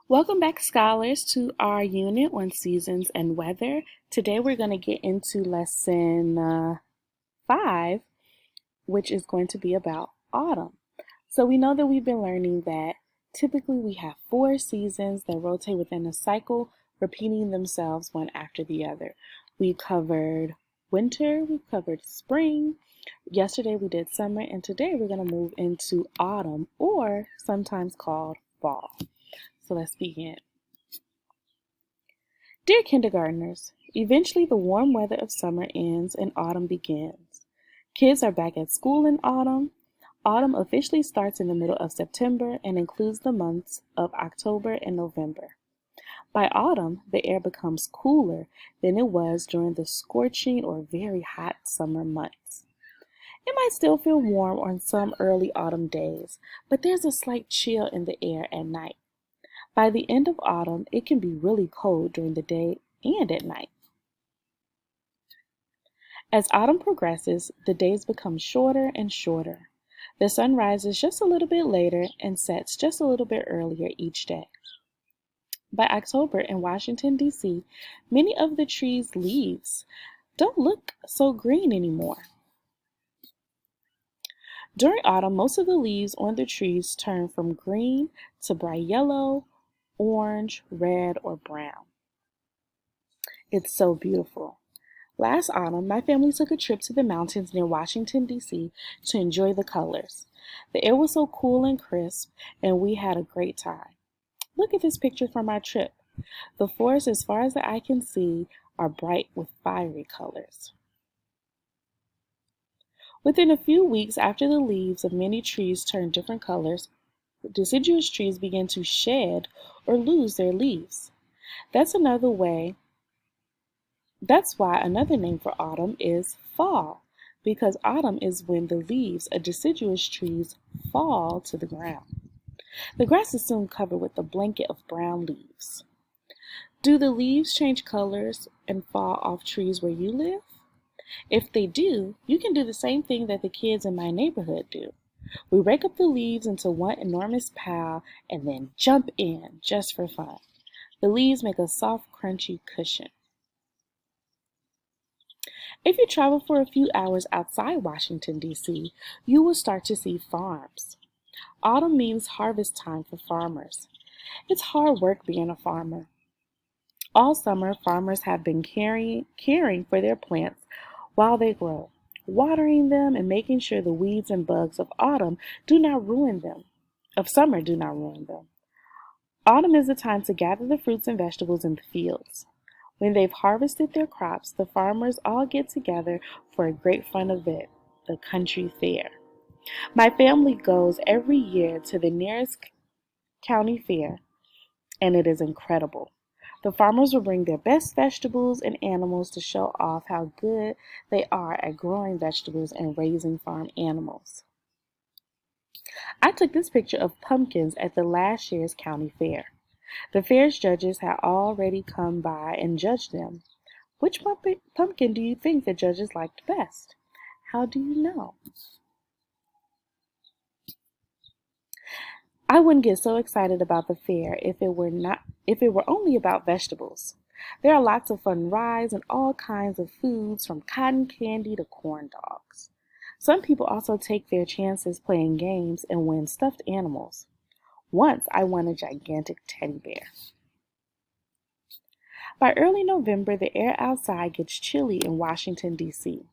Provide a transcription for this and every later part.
Welcome back, scholars, to our unit on seasons and weather. Today we're going to get into lesson 5, which is going to be about autumn. So we know that we've been learning that typically we have 4 seasons that rotate within a cycle, repeating themselves one after the other. We covered winter, we covered spring. Yesterday we did summer, and today we're going to move into autumn, or sometimes called fall. So let's begin. Dear kindergartners, eventually the warm weather of summer ends and autumn begins. Kids are back at school in autumn. Autumn officially starts in the middle of September and includes the months of October and November. By autumn, the air becomes cooler than it was during the scorching or very hot summer months. It might still feel warm on some early autumn days, but there's a slight chill in the air at night. By the end of autumn, it can be really cold during the day and at night. As autumn progresses, the days become shorter and shorter. The sun rises just a little bit later and sets just a little bit earlier each day. By October in Washington, D.C., many of the trees' leaves don't look so green anymore. During autumn, most of the leaves on the trees turn from green to bright yellow, orange, red, or brown. It's so beautiful. Last autumn, my family took a trip to the mountains near Washington, D.C. to enjoy the colors. The air was so cool and crisp, and we had a great time. Look at this picture from our trip. The forests, as far as the eye can see, are bright with fiery colors. Within a few weeks after the leaves of many trees turn different colors, deciduous trees begin to shed or lose their leaves. That's why another name for autumn is fall, because autumn is when the leaves of deciduous trees fall to the ground. The grass is soon covered with a blanket of brown leaves. Do the leaves change colors and fall off trees where you live? If they do, you can do the same thing that the kids in my neighborhood do. We rake up the leaves into one enormous pile and then jump in just for fun. The leaves make a soft, crunchy cushion. If you travel for a few hours outside Washington, D.C., you will start to see farms. Autumn means harvest time for farmers. It's hard work being a farmer. All summer, farmers have been caring for their plants while they grow, watering them and making sure the weeds and bugs of summer do not ruin them. Autumn is the time to gather the fruits and vegetables in the fields. When they've harvested their crops, the farmers all get together for a great fun event, the country fair. My family goes every year to the nearest county fair, and it is incredible. The farmers will bring their best vegetables and animals to show off how good they are at growing vegetables and raising farm animals. I took this picture of pumpkins at the last year's county fair. The fair's judges had already come by and judged them. Which pumpkin do you think the judges liked best? How do you know? I wouldn't get so excited about the fair if it were only about vegetables. There are lots of fun rides and all kinds of foods from cotton candy to corn dogs. Some people also take their chances playing games and win stuffed animals. Once I won a gigantic teddy bear. By early November, the air outside gets chilly in Washington, D.C.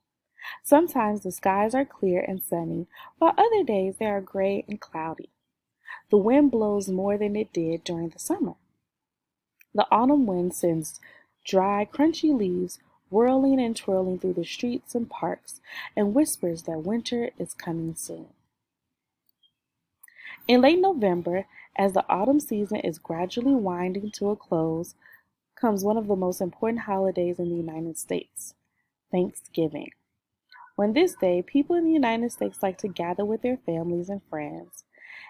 Sometimes the skies are clear and sunny, while other days they are gray and cloudy. The wind blows more than it did during the summer. The autumn wind sends dry, crunchy leaves whirling and twirling through the streets and parks and whispers that winter is coming soon. In late November, as the autumn season is gradually winding to a close, comes one of the most important holidays in the United States, Thanksgiving. On this day, people in the United States like to gather with their families and friends.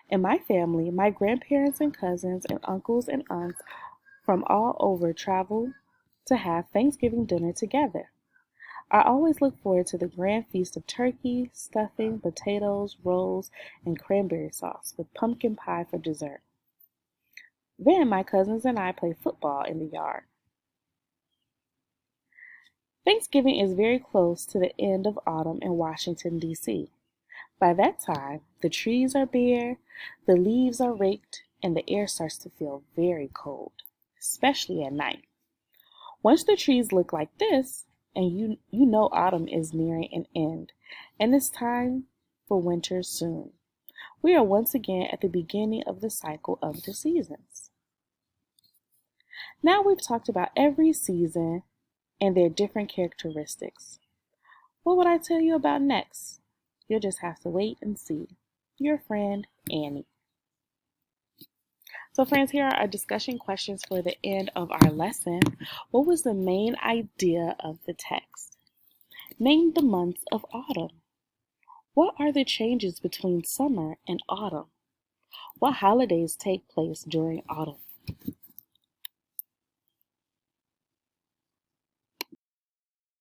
In my family, my grandparents and cousins and uncles and aunts from all over travel to have Thanksgiving dinner together. I always look forward to the grand feast of turkey, stuffing, potatoes, rolls, and cranberry sauce with pumpkin pie for dessert. Then my cousins and I play football in the yard. Thanksgiving is very close to the end of autumn in Washington, D.C. By that time, the trees are bare, the leaves are raked, and the air starts to feel very cold, especially at night. Once the trees look like this, and you know autumn is nearing an end, and it's time for winter soon. We are once again at the beginning of the cycle of the seasons. Now we've talked about every season and their different characteristics. What would I tell you about next? You'll just have to wait and see. Your friend, Annie. So friends, here are our discussion questions for the end of our lesson. What was the main idea of the text? Name the months of autumn. What are the changes between summer and autumn? What holidays take place during autumn?